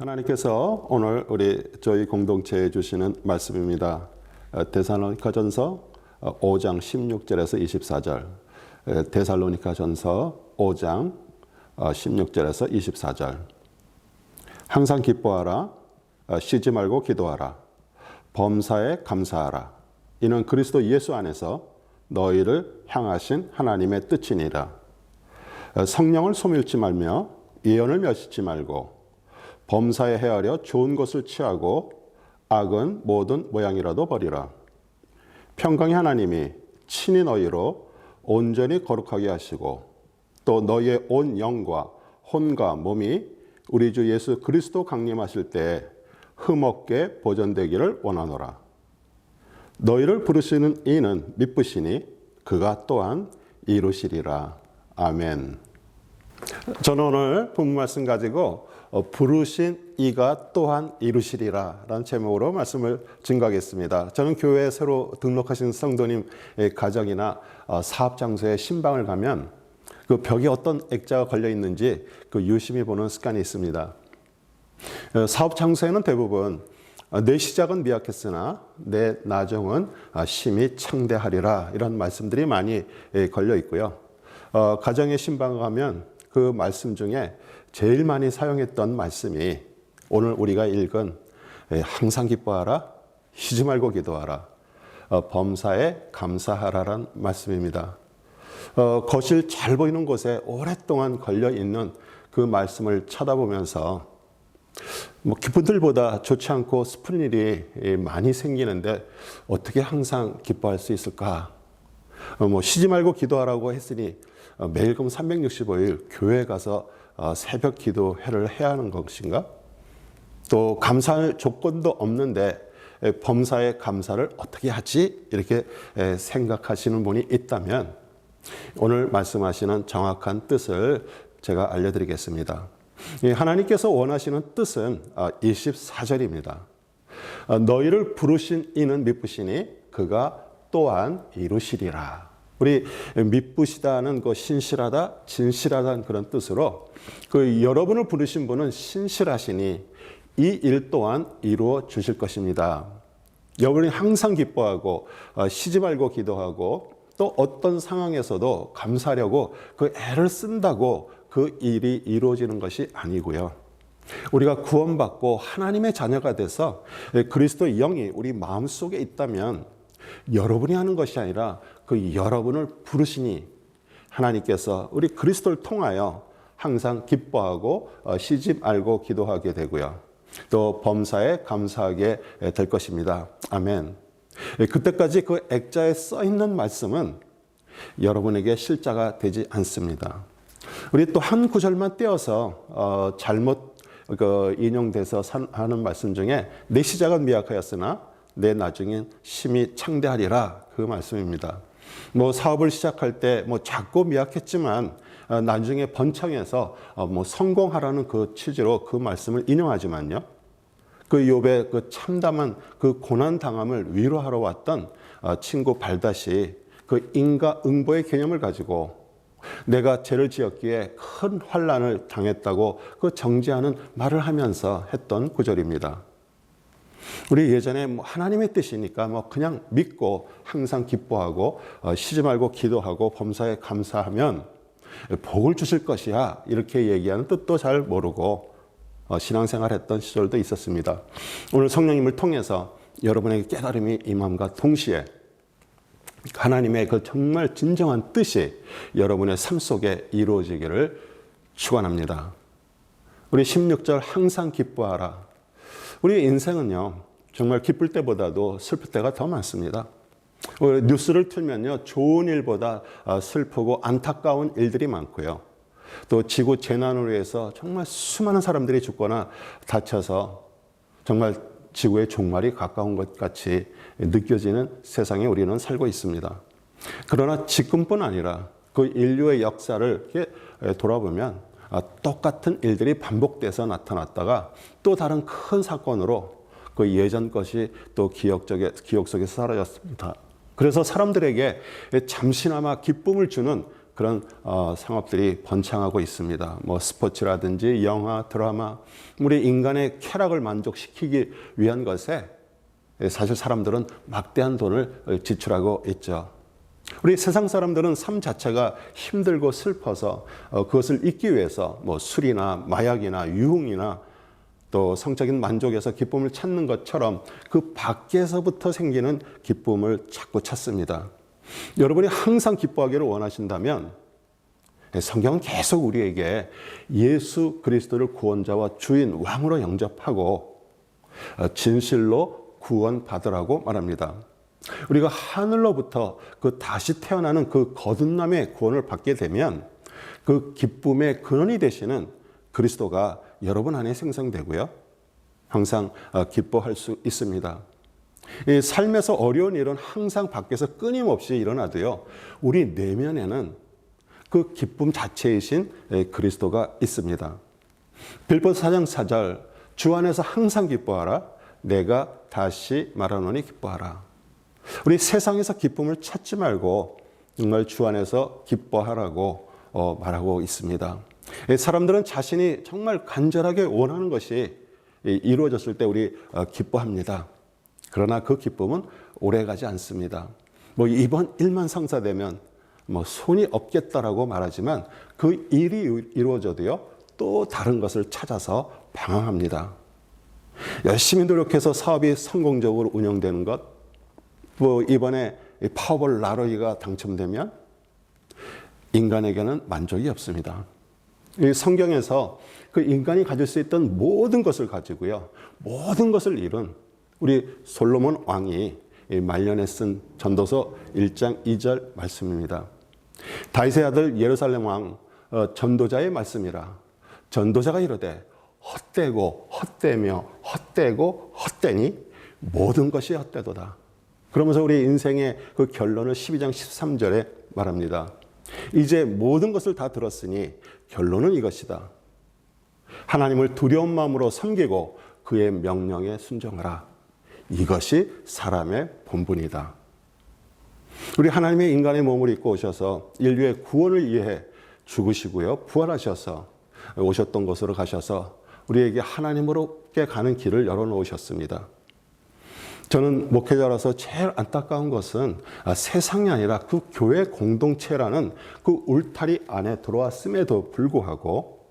하나님께서 오늘 저희 공동체에 주시는 말씀입니다. 데살로니가전서 5장 16절에서 24절. 데살로니가전서 5장 16절에서 24절. 항상 기뻐하라. 쉬지 말고 기도하라. 범사에 감사하라. 이는 그리스도 예수 안에서 너희를 향하신 하나님의 뜻이니라. 성령을 소멸치 말며 예언을 멸시치 말고 범사에 헤아려 좋은 것을 취하고 악은 모든 모양이라도 버리라. 평강의 하나님이 친히 너희로 온전히 거룩하게 하시고 또 너희의 온 영과 혼과 몸이 우리 주 예수 그리스도 강림하실 때에 흠없게 보존되기를 원하노라. 너희를 부르시는 이는 미쁘시니 그가 또한 이루시리라. 아멘. 저는 오늘 본문 말씀 가지고 부르신 이가 또한 이루시리라 라는 제목으로 말씀을 증거하겠습니다. 저는 교회에 새로 등록하신 성도님의 가정이나 사업 장소에 신방을 가면 그 벽에 어떤 액자가 걸려 있는지 그 유심히 보는 습관이 있습니다. 사업 장소에는 대부분 내 시작은 미약했으나 내 나중은 심히 창대하리라 이런 말씀들이 많이 걸려 있고요. 가정에 신방을 가면 그 말씀 중에 제일 많이 사용했던 말씀이 오늘 우리가 읽은 항상 기뻐하라, 쉬지 말고 기도하라, 범사에 감사하라라는 말씀입니다. 거실 잘 보이는 곳에 오랫동안 걸려 있는 그 말씀을 쳐다보면서 기쁜 일보다 좋지 않고 슬픈 일이 많이 생기는데 어떻게 항상 기뻐할 수 있을까? 쉬지 말고 기도하라고 했으니 매일금 365일 교회에 가서 새벽 기도회를 해야 하는 것인가? 또 감사할 조건도 없는데 범사에 감사를 어떻게 하지? 이렇게 생각하시는 분이 있다면 오늘 말씀하시는 정확한 뜻을 제가 알려드리겠습니다. 하나님께서 원하시는 뜻은 24절입니다. 너희를 부르신 이는 미쁘시니 그가 또한 이루시리라. 우리 미쁘시다는 그 신실하다, 진실하다는 그런 뜻으로 그 여러분을 부르신 분은 신실하시니 이 일 또한 이루어 주실 것입니다. 여러분이 항상 기뻐하고 쉬지 말고 기도하고 또 어떤 상황에서도 감사하려고 그 애를 쓴다고 그 일이 이루어지는 것이 아니고요. 우리가 구원받고 하나님의 자녀가 돼서 그리스도의 영이 우리 마음속에 있다면 여러분이 하는 것이 아니라 그 여러분을 부르시니 하나님께서 우리 그리스도를 통하여 항상 기뻐하고 쉬지 말고 기도하게 되고요. 또 범사에 감사하게 될 것입니다. 아멘. 그때까지 그 액자에 써 있는 말씀은 여러분에게 실자가 되지 않습니다. 우리 또 한 구절만 떼어서 잘못 인용돼서 하는 말씀 중에 내 시작은 미약하였으나 내 나중엔 심히 창대하리라 그 말씀입니다. 사업을 시작할 때 작고 미약했지만 나중에 번창해서 성공하라는 그 취지로 그 말씀을 인용하지만요. 그 욥의 그 참담한 그 고난 당함을 위로하러 왔던 친구 발닷이 그 인과응보의 개념을 가지고 내가 죄를 지었기에 큰 환난을 당했다고 그 정죄하는 말을 하면서 했던 구절입니다. 우리 예전에 하나님의 뜻이니까 그냥 믿고 항상 기뻐하고 쉬지 말고 기도하고 범사에 감사하면 복을 주실 것이야 이렇게 얘기하는 뜻도 잘 모르고 신앙생활 했던 시절도 있었습니다. 오늘 성령님을 통해서 여러분에게 깨달음이 임함과 동시에 하나님의 그 정말 진정한 뜻이 여러분의 삶 속에 이루어지기를 축원합니다. 우리 16절 항상 기뻐하라. 우리 인생은요 정말 기쁠 때보다도 슬플 때가 더 많습니다. 뉴스를 틀면요 좋은 일보다 슬프고 안타까운 일들이 많고요. 또 지구 재난으로 해서 정말 수많은 사람들이 죽거나 다쳐서 정말 지구의 종말이 가까운 것 같이 느껴지는 세상에 우리는 살고 있습니다. 그러나 지금뿐 아니라 그 인류의 역사를 이렇게 돌아보면 똑같은 일들이 반복돼서 나타났다가 또 다른 큰 사건으로 그 예전 것이 또 기억 속에서 사라졌습니다. 그래서 사람들에게 잠시나마 기쁨을 주는 그런 상업들이 번창하고 있습니다. 뭐 스포츠라든지 영화, 드라마, 우리 인간의 쾌락을 만족시키기 위한 것에 사실 사람들은 막대한 돈을 지출하고 있죠. 우리 세상 사람들은 삶 자체가 힘들고 슬퍼서 그것을 잊기 위해서 뭐 술이나 마약이나 유흥이나 또 성적인 만족에서 기쁨을 찾는 것처럼 그 밖에서부터 생기는 기쁨을 자꾸 찾습니다. 여러분이 항상 기뻐하기를 원하신다면 성경은 계속 우리에게 예수 그리스도를 구원자와 주인 왕으로 영접하고 진실로 구원받으라고 말합니다. 우리가 하늘로부터 그 다시 태어나는 그 거듭남의 구원을 받게 되면 그 기쁨의 근원이 되시는 그리스도가 여러분 안에 생성되고요. 항상 기뻐할 수 있습니다. 이 삶에서 어려운 일은 항상 밖에서 끊임없이 일어나도요. 우리 내면에는 그 기쁨 자체이신 그리스도가 있습니다. 빌보서 4장 4절 주 안에서 항상 기뻐하라. 내가 다시 말하노니 기뻐하라. 우리 세상에서 기쁨을 찾지 말고 정말 주 안에서 기뻐하라고 말하고 있습니다. 사람들은 자신이 정말 간절하게 원하는 것이 이루어졌을 때 우리 기뻐합니다. 그러나 그 기쁨은 오래가지 않습니다. 뭐 이번 일만 성사되면 뭐 손이 없겠다라고 말하지만 그 일이 이루어져도요 또 다른 것을 찾아서 방황합니다. 열심히 노력해서 사업이 성공적으로 운영되는 것, 뭐 이번에 파워볼 라로이가 당첨되면 인간에게는 만족이 없습니다. 이 성경에서 그 인간이 가질 수 있던 모든 것을 가지고요, 모든 것을 이룬 우리 솔로몬 왕이 말년에 쓴 전도서 1장 2절 말씀입니다. 다윗의 아들 예루살렘 왕 전도자의 말씀이라. 전도자가 이르되 헛되고 헛되며 헛되고 헛되니 모든 것이 헛되도다. 그러면서 우리 인생의 그 결론을 12장 13절에 말합니다. 이제 모든 것을 다 들었으니 결론은 이것이다. 하나님을 두려운 마음으로 섬기고 그의 명령에 순종하라. 이것이 사람의 본분이다. 우리 하나님의 인간의 몸을 입고 오셔서 인류의 구원을 위해 죽으시고요. 부활하셔서 오셨던 곳으로 가셔서 우리에게 하나님으로께 가는 길을 열어놓으셨습니다. 저는 목회자라서 제일 안타까운 것은 세상이 아니라 그 교회 공동체라는 그 울타리 안에 들어왔음에도 불구하고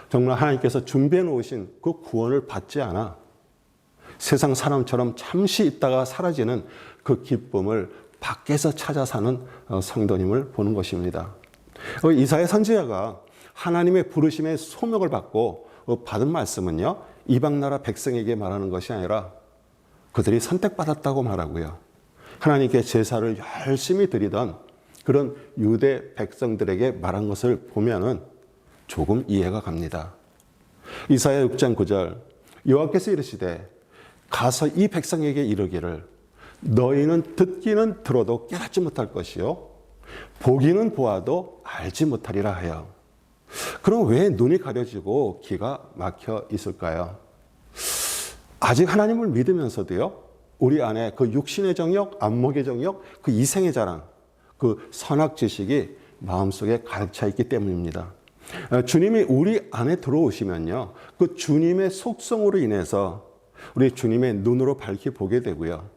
정말 하나님께서 준비해 놓으신 그 구원을 받지 않아 세상 사람처럼 잠시 있다가 사라지는 그 기쁨을 밖에서 찾아 사는 성도님을 보는 것입니다. 이사야 선지자가 하나님의 부르심의 소명을 받고 받은 말씀은요, 이방 나라 백성에게 말하는 것이 아니라 그들이 선택받았다고 말하고요, 하나님께 제사를 열심히 드리던 그런 유대 백성들에게 말한 것을 보면은 조금 이해가 갑니다. 이사야 6장 9절 여호와께서 이르시되 가서 이 백성에게 이르기를 너희는 듣기는 들어도 깨닫지 못할 것이요 보기는 보아도 알지 못하리라 하여. 그럼 왜 눈이 가려지고 귀가 막혀 있을까요? 아직 하나님을 믿으면서도요, 우리 안에 그 육신의 정욕, 안목의 정욕, 그 이생의 자랑, 그 선악 지식이 마음속에 가득 차 있기 때문입니다. 주님이 우리 안에 들어오시면요, 그 주님의 속성으로 인해서 우리 주님의 눈으로 밝히 보게 되고요,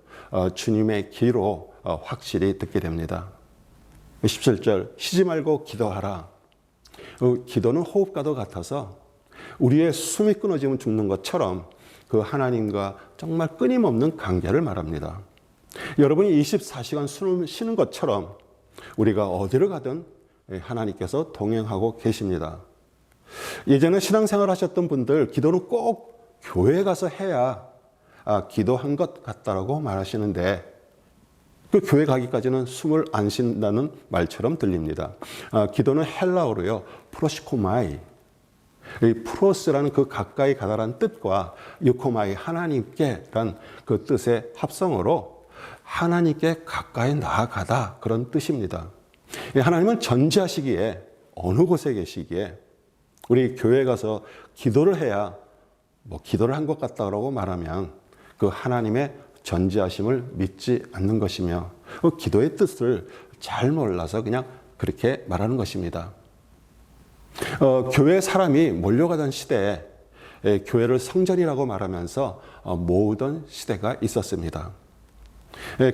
주님의 귀로 확실히 듣게 됩니다. 17절 쉬지 말고 기도하라. 기도는 호흡과도 같아서 우리의 숨이 끊어지면 죽는 것처럼 그 하나님과 정말 끊임없는 관계를 말합니다. 여러분이 24시간 숨을 쉬는 것처럼 우리가 어디를 가든 하나님께서 동행하고 계십니다. 예전에 신앙생활 하셨던 분들 기도는 꼭 교회에 가서 해야 기도한 것 같다라고 말하시는데 그 교회 가기까지는 숨을 안 쉰다는 말처럼 들립니다. 기도는 헬라어로요, 프로시코마이. 이 프로스라는 그 가까이 가다라는 뜻과 유코마이 하나님께란 그 뜻의 합성어로 하나님께 가까이 나아가다 그런 뜻입니다. 하나님은 전지하시기에 어느 곳에 계시기에 우리 교회에 가서 기도를 해야 뭐 기도를 한 것 같다고 말하면 그 하나님의 전지하심을 믿지 않는 것이며 그 기도의 뜻을 잘 몰라서 그냥 그렇게 말하는 것입니다. 교회 사람이 몰려가던 시대에 교회를 성전이라고 말하면서 모으던 시대가 있었습니다.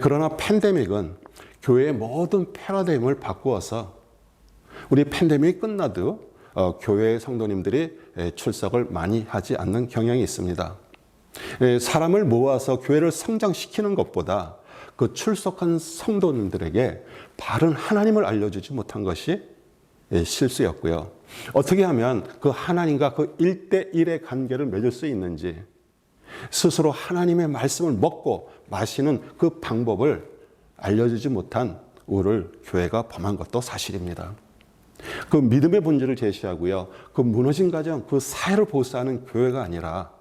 그러나 팬데믹은 교회의 모든 패러다임을 바꾸어서 우리 팬데믹이 끝나도 교회 성도님들이 출석을 많이 하지 않는 경향이 있습니다. 사람을 모아서 교회를 성장시키는 것보다 그 출석한 성도님들에게 바른 하나님을 알려주지 못한 것이 실수였고요. 어떻게 하면 그 하나님과 그 1대1의 관계를 맺을 수 있는지 스스로 하나님의 말씀을 먹고 마시는 그 방법을 알려주지 못한 우를 교회가 범한 것도 사실입니다. 그 믿음의 본질을 제시하고요. 그 무너진 가정, 그 사회를 보수하는 교회가 아니라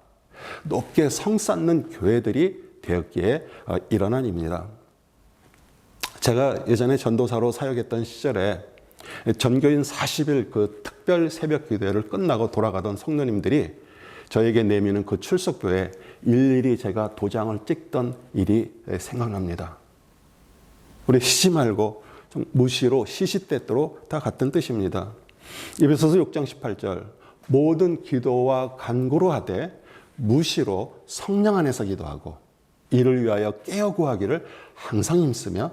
높게 성 쌓는 교회들이 되었기에 일어난 일입니다. 제가 예전에 전도사로 사역했던 시절에 전교인 40일 그 특별 새벽 기도회를 끝나고 돌아가던 성도님들이 저에게 내미는 그 출석부에 일일이 제가 도장을 찍던 일이 생각납니다. 우리 쉬지 말고 좀 무시로 시시때때로 다 같은 뜻입니다. 에베소서 6장 18절 모든 기도와 간구로 하되 무시로 성령 안에서 기도하고 이를 위하여 깨어 구하기를 항상 힘쓰며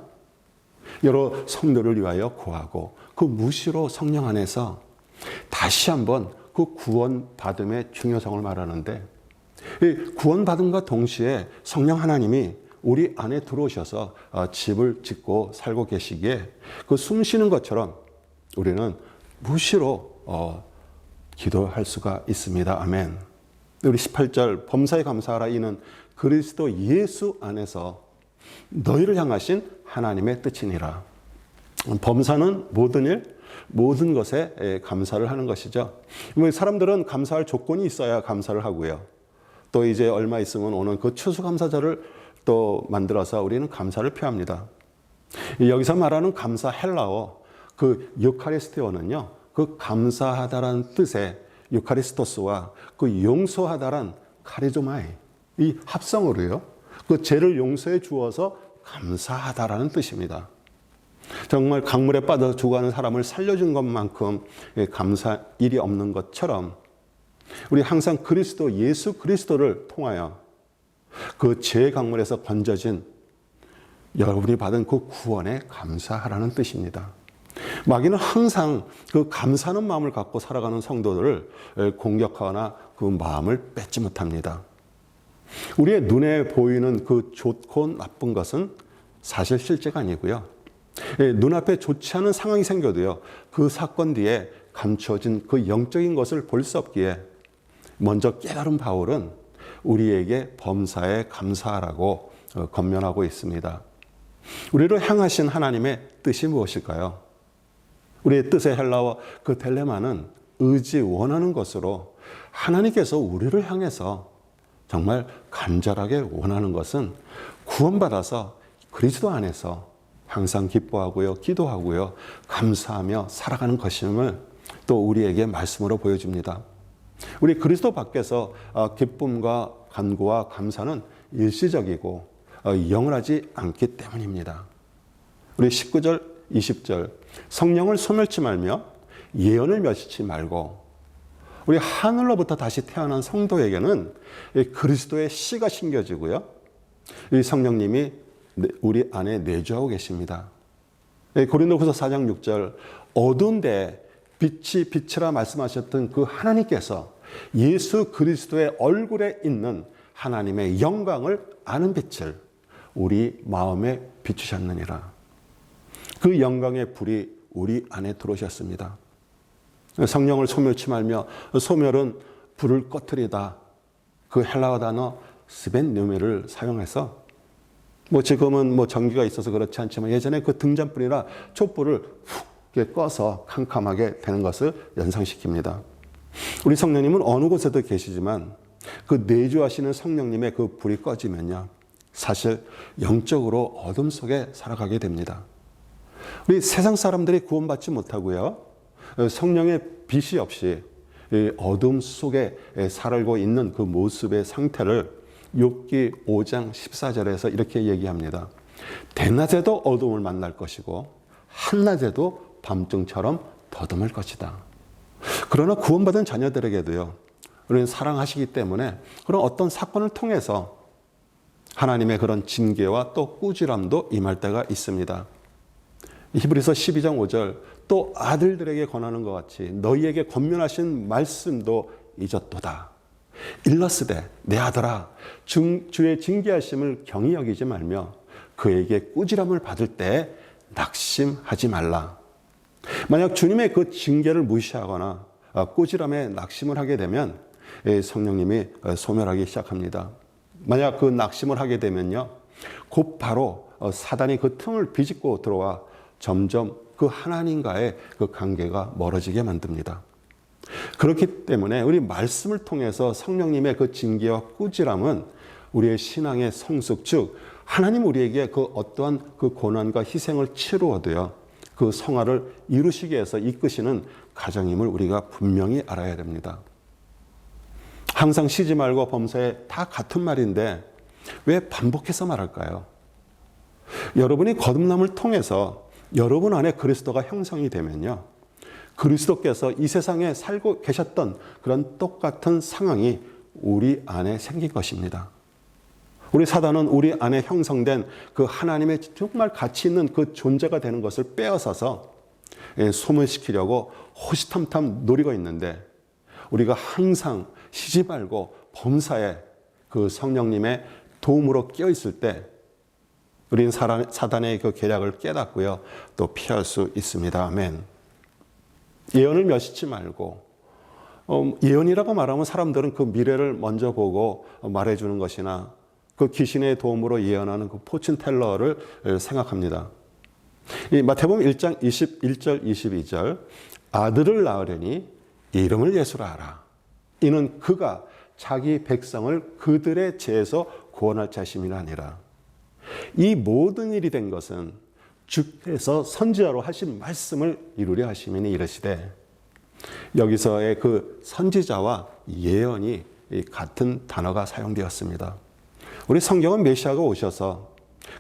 여러 성도를 위하여 구하고 그 무시로 성령 안에서 다시 한번 그 구원받음의 중요성을 말하는데 구원받음과 동시에 성령 하나님이 우리 안에 들어오셔서 집을 짓고 살고 계시기에 그 숨 쉬는 것처럼 우리는 무시로 기도할 수가 있습니다. 아멘. 우리 18절 범사에 감사하라 이는 그리스도 예수 안에서 너희를 향하신 하나님의 뜻이니라. 범사는 모든 일, 모든 것에 감사를 하는 것이죠. 사람들은 감사할 조건이 있어야 감사를 하고요. 또 이제 얼마 있으면 오는 그 추수감사절을 또 만들어서 우리는 감사를 표합니다. 여기서 말하는 감사 헬라어 그 유카리스토어는요. 그 감사하다라는 뜻의 유카리스토스와 그 용서하다란 카리조마이 이 합성어로요. 그 죄를 용서해 주어서 감사하다라는 뜻입니다. 정말 강물에 빠져 죽어가는 사람을 살려준 것만큼 감사 일이 없는 것처럼 우리 항상 그리스도 예수 그리스도를 통하여 그 죄의 강물에서 건져진 여러분이 받은 그 구원에 감사하라는 뜻입니다. 마귀는 항상 그 감사하는 마음을 갖고 살아가는 성도들을 공격하거나 그 마음을 뺏지 못합니다. 우리의 눈에 보이는 그 좋고 나쁜 것은 사실 실제가 아니고요. 눈앞에 좋지 않은 상황이 생겨도요. 그 사건 뒤에 감춰진 그 영적인 것을 볼 수 없기에 먼저 깨달은 바울은 우리에게 범사에 감사하라고 권면하고 있습니다. 우리를 향하신 하나님의 뜻이 무엇일까요? 우리의 뜻의 헬라어 그 텔레마는 의지, 원하는 것으로 하나님께서 우리를 향해서 정말 간절하게 원하는 것은 구원받아서 그리스도 안에서 항상 기뻐하고요, 기도하고요, 감사하며 살아가는 것임을 또 우리에게 말씀으로 보여줍니다. 우리 그리스도 밖에서 기쁨과 간구와 감사는 일시적이고 영원하지 않기 때문입니다. 우리 19절, 20절 성령을 소멸치 말며 예언을 멸시치 말고 우리 하늘로부터 다시 태어난 성도에게는 그리스도의 씨가 심겨지고요. 이 성령님이 우리 안에 내주하고 계십니다. 고린도후서 4장 6절 어두운 데 빛이 빛이라 말씀하셨던 그 하나님께서 예수 그리스도의 얼굴에 있는 하나님의 영광을 아는 빛을 우리 마음에 비추셨느니라. 그 영광의 불이 우리 안에 들어오셨습니다. 성령을 소멸치 말며 소멸은 불을 꺼트리다. 그 헬라어 단어 스벤누메를 사용해서 지금은 전기가 있어서 그렇지 않지만 예전에 그 등잔불이나 촛불을 훅 꺼서 캄캄하게 되는 것을 연상시킵니다. 우리 성령님은 어느 곳에도 계시지만 그 내주하시는 성령님의 그 불이 꺼지면요. 사실 영적으로 어둠 속에 살아가게 됩니다. 우리 세상 사람들이 구원받지 못하고요. 성령의 빛이 없이 어둠 속에 살고 있는 그 모습의 상태를 욥기 5장 14절에서 이렇게 얘기합니다. 대낮에도 어둠을 만날 것이고 한낮에도 밤중처럼 더듬을 것이다. 그러나 구원받은 자녀들에게도요, 우리는 사랑하시기 때문에 그런 어떤 사건을 통해서 하나님의 그런 징계와 또 꾸지람도 임할 때가 있습니다. 히브리서 12장 5절, 또 아들들에게 권하는 것 같이 너희에게 권면하신 말씀도 잊었도다. 일러스되 내 아들아, 주의 징계하심을 경히 여기지 말며 그에게 꾸지람을 받을 때 낙심하지 말라. 만약 주님의 그 징계를 무시하거나 꾸지람에 낙심을 하게 되면 성령님이 소멸하기 시작합니다. 만약 그 낙심을 하게 되면요, 곧 바로 사단이 그 틈을 비집고 들어와 점점 그 하나님과의 그 관계가 멀어지게 만듭니다. 그렇기 때문에 우리 말씀을 통해서 성령님의 그 징계와 꾸지람은 우리의 신앙의 성숙, 즉 하나님 우리에게 그 어떠한 그 고난과 희생을 치루어도요, 그 성화를 이루시기 위해서 이끄시는 가정임을 우리가 분명히 알아야 됩니다. 항상 쉬지 말고 범사에 다 같은 말인데 왜 반복해서 말할까요? 여러분이 거듭남을 통해서 여러분 안에 그리스도가 형성이 되면요, 그리스도께서 이 세상에 살고 계셨던 그런 똑같은 상황이 우리 안에 생길 것입니다. 우리 사단은 우리 안에 형성된 그 하나님의 정말 가치 있는 그 존재가 되는 것을 빼앗아서 소멸시키려고 호시탐탐 노리고 있는데, 우리가 항상 쉬지 말고 범사에 그 성령님의 도움으로 끼어 있을 때 우리는 사단의 그 계략을 깨닫고요, 또 피할 수 있습니다. 아멘. 예언을 멸시치 말고, 예언이라고 말하면 사람들은 그 미래를 먼저 보고 말해주는 것이나 그 귀신의 도움으로 예언하는 그 포춘텔러를 생각합니다. 이 마태복음 1장 21절 22절, 아들을 낳으려니 이름을 예수라 하라. 이는 그가 자기 백성을 그들의 죄에서 구원할 자심이라 아니라. 이 모든 일이 된 것은 주께서 선지자로 하신 말씀을 이루려 하심이니 이르시되, 여기서의 그 선지자와 예언이 같은 단어가 사용되었습니다. 우리 성경은 메시아가 오셔서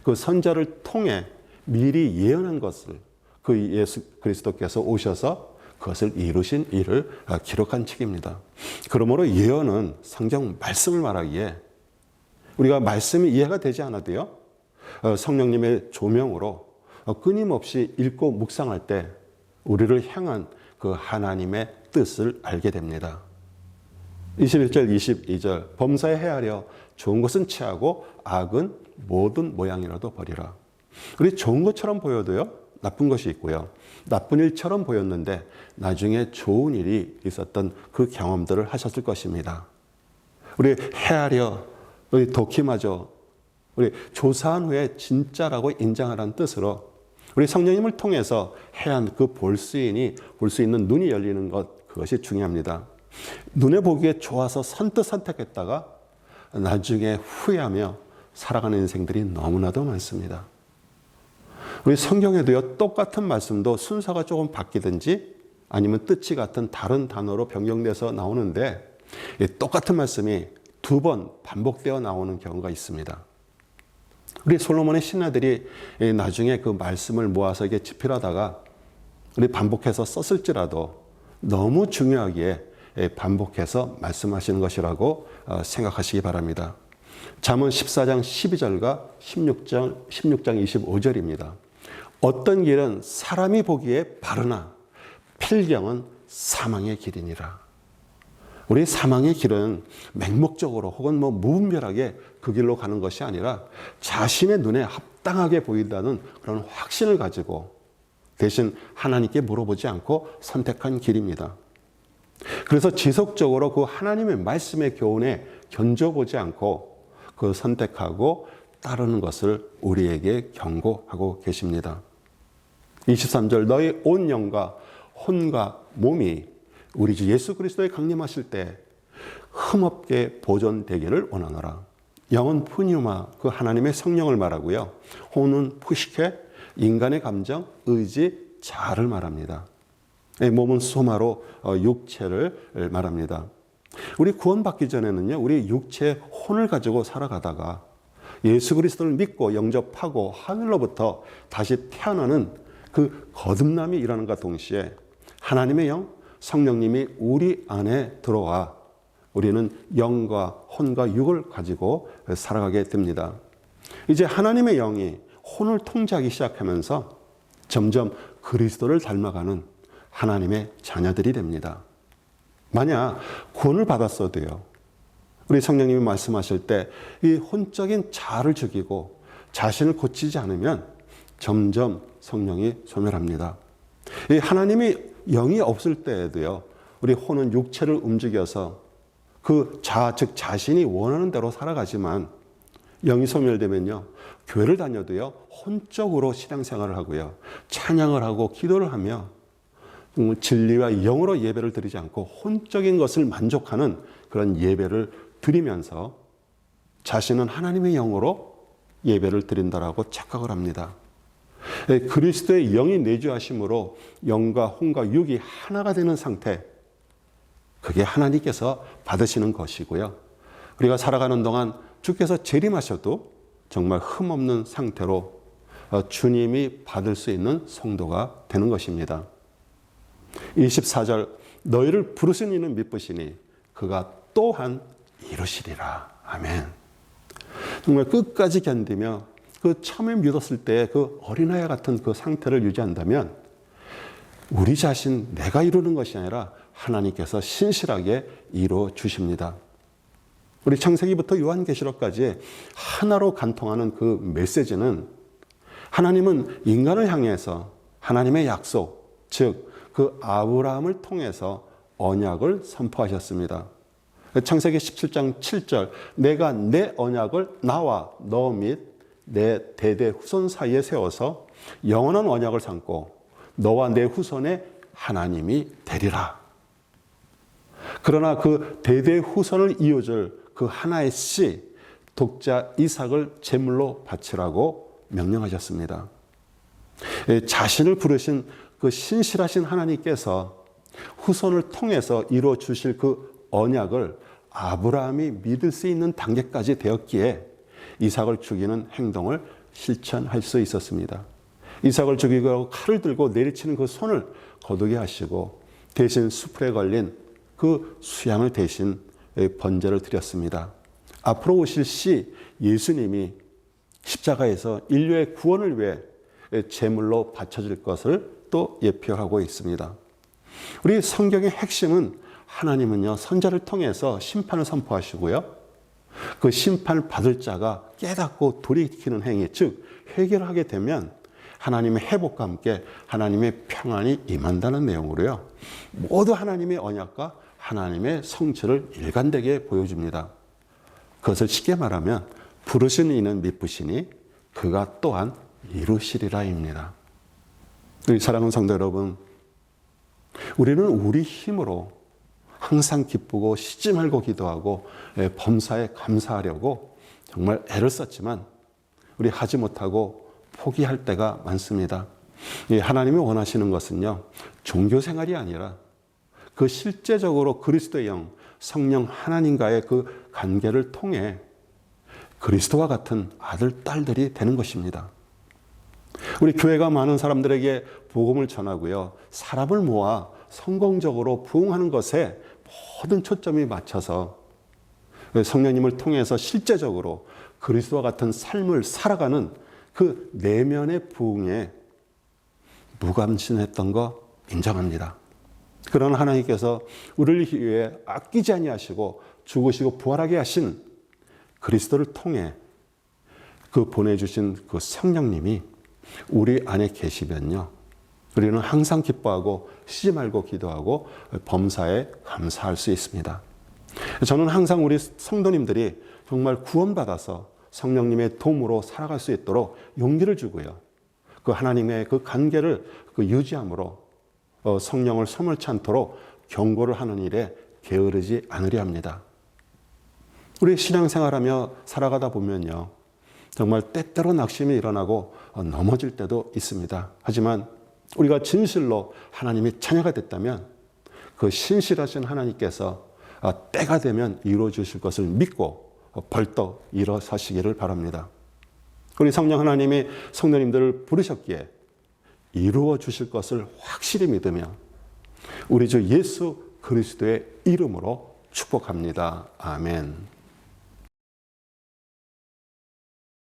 그 선지자를 통해 미리 예언한 것을 그 예수 그리스도께서 오셔서 그것을 이루신 일을 기록한 책입니다. 그러므로 예언은 성경 말씀을 말하기에 우리가 말씀이 이해가 되지 않아도요, 성령님의 조명으로 끊임없이 읽고 묵상할 때 우리를 향한 그 하나님의 뜻을 알게 됩니다. 21절 22절, 범사에 헤아려 좋은 것은 취하고 악은 모든 모양이라도 버리라. 우리 좋은 것처럼 보여도요, 나쁜 것이 있고요, 나쁜 일처럼 보였는데 나중에 좋은 일이 있었던 그 경험들을 하셨을 것입니다. 우리 헤아려, 우리 도키마저, 우리 조사한 후에 진짜라고 인정하라는 뜻으로 우리 성령님을 통해서 해안 그 볼 수 있는 눈이 열리는 것, 그것이 중요합니다. 눈에 보기에 좋아서 선뜻 선택했다가 나중에 후회하며 살아가는 인생들이 너무나도 많습니다. 우리 성경에도요, 똑같은 말씀도 순서가 조금 바뀌든지 아니면 뜻이 같은 다른 단어로 변경돼서 나오는데, 똑같은 말씀이 두 번 반복되어 나오는 경우가 있습니다. 우리 솔로몬의 신하들이 나중에 그 말씀을 모아서 이게 집필하다가 우리 반복해서 썼을지라도 너무 중요하기에 반복해서 말씀하시는 것이라고 생각하시기 바랍니다. 잠언 14장 12절과 16장 25절입니다. 어떤 길은 사람이 보기에 바르나 필경은 사망의 길이니라. 우리 사망의 길은 맹목적으로 혹은 무분별하게 그 길로 가는 것이 아니라 자신의 눈에 합당하게 보인다는 그런 확신을 가지고 대신 하나님께 물어보지 않고 선택한 길입니다. 그래서 지속적으로 그 하나님의 말씀의 교훈에 견져보지 않고 그 선택하고 따르는 것을 우리에게 경고하고 계십니다. 23절, 너희 온 영과 혼과 몸이 우리 주 예수 그리스도에 강림하실 때 흠없게 보존되기를 원하노라. 영은 푸뉴마, 그 하나님의 성령을 말하고요, 혼은 푸시케, 인간의 감정, 의지, 자아를 말합니다. 몸은 소마로 육체를 말합니다. 우리 구원받기 전에는요, 우리 육체의 혼을 가지고 살아가다가 예수 그리스도를 믿고 영접하고 하늘로부터 다시 태어나는 그 거듭남이 일어난과 동시에 하나님의 영, 성령님이 우리 안에 들어와 우리는 영과 혼과 육을 가지고 살아가게 됩니다. 이제 하나님의 영이 혼을 통제하기 시작하면서 점점 그리스도를 닮아가는 하나님의 자녀들이 됩니다. 만약 구원을 받았어도요, 우리 성령님이 말씀하실 때 이 혼적인 자아를 죽이고 자신을 고치지 않으면 점점 성령이 소멸합니다. 이 하나님의 영이 없을 때에도요, 우리 혼은 육체를 움직여서 그 자아, 즉 자신이 원하는 대로 살아가지만 영이 소멸되면요, 교회를 다녀도요, 혼적으로 신앙생활을 하고요, 찬양을 하고 기도를 하며 진리와 영으로 예배를 드리지 않고 혼적인 것을 만족하는 그런 예배를 드리면서 자신은 하나님의 영으로 예배를 드린다라고 착각을 합니다. 그리스도의 영이 내주하심으로 영과 혼과 육이 하나가 되는 상태, 그게 하나님께서 받으시는 것이고요. 우리가 살아가는 동안 주께서 재림하셔도 정말 흠없는 상태로 주님이 받을 수 있는 성도가 되는 것입니다. 24절, 너희를 부르신 이는 미쁘시니 그가 또한 이루시리라. 아멘. 정말 끝까지 견디며 그 처음에 믿었을 때 그 어린아이 같은 그 상태를 유지한다면 우리 자신, 내가 이루는 것이 아니라 하나님께서 신실하게 이루어 주십니다. 우리 창세기부터 요한계시록까지 하나로 간통하는 그 메시지는 하나님은 인간을 향해서 하나님의 약속, 즉 그 아브라함을 통해서 언약을 선포하셨습니다. 창세기 17장 7절, 내가 내 언약을 나와 너 및 내 대대 후손 사이에 세워서 영원한 언약을 삼고 너와 내 후손의 하나님이 되리라. 그러나 그 대대 후손을 이어줄 그 하나의 씨, 독자 이삭을 제물로 바치라고 명령하셨습니다. 자신을 부르신 그 신실하신 하나님께서 후손을 통해서 이루어 주실 그 언약을 아브라함이 믿을 수 있는 단계까지 되었기에 이삭을 죽이는 행동을 실천할 수 있었습니다. 이삭을 죽이고 칼을 들고 내리치는 그 손을 거두게 하시고 대신 수풀에 걸린 그 수양을 대신 번제를 드렸습니다. 앞으로 오실 시 예수님이 십자가에서 인류의 구원을 위해 제물로 바쳐질 것을 또 예표하고 있습니다. 우리 성경의 핵심은 하나님은요, 선자를 통해서 심판을 선포하시고요, 그 심판을 받을 자가 깨닫고 돌이키는 행위, 즉 회개를 하게 되면 하나님의 회복과 함께 하나님의 평안이 임한다는 내용으로요, 모두 하나님의 언약과 하나님의 성취를 일관되게 보여줍니다. 그것을 쉽게 말하면 부르신 이는 미쁘시니 그가 또한 이루시리라입니다. 우리 사랑하는 성도 여러분, 우리는 우리 힘으로 항상 기쁘고 쉬지 말고 기도하고 범사에 감사하려고 정말 애를 썼지만 우리 하지 못하고 포기할 때가 많습니다. 하나님이 원하시는 것은요, 종교 생활이 아니라 그 실제적으로 그리스도의 영, 성령 하나님과의 그 관계를 통해 그리스도와 같은 아들, 딸들이 되는 것입니다. 우리 교회가 많은 사람들에게 복음을 전하고요, 사람을 모아 성공적으로 부흥하는 것에 모든 초점이 맞춰서 성령님을 통해서 실제적으로 그리스도와 같은 삶을 살아가는 그 내면의 부흥에 무관심했던 거 인정합니다. 그러나 하나님께서 우리를 위해 아끼지 아니하시고 죽으시고 부활하게 하신 그리스도를 통해 그 보내주신 그 성령님이 우리 안에 계시면요, 우리는 항상 기뻐하고 쉬지 말고 기도하고 범사에 감사할 수 있습니다. 저는 항상 우리 성도님들이 정말 구원받아서 성령님의 도움으로 살아갈 수 있도록 용기를 주고요, 그 하나님의 그 관계를 유지함으로 성령을 소멸치 않도록 경고를 하는 일에 게으르지 않으려 합니다. 우리 신앙생활하며 살아가다 보면요, 정말 때때로 낙심이 일어나고 넘어질 때도 있습니다. 하지만 우리가 진실로 하나님의 자녀가 됐다면 그 신실하신 하나님께서 때가 되면 이루어 주실 것을 믿고 벌떡 일어서시기를 바랍니다. 우리 성령 하나님이 성도님들을 부르셨기에 이루어 주실 것을 확실히 믿으며 우리 주 예수 그리스도의 이름으로 축복합니다. 아멘.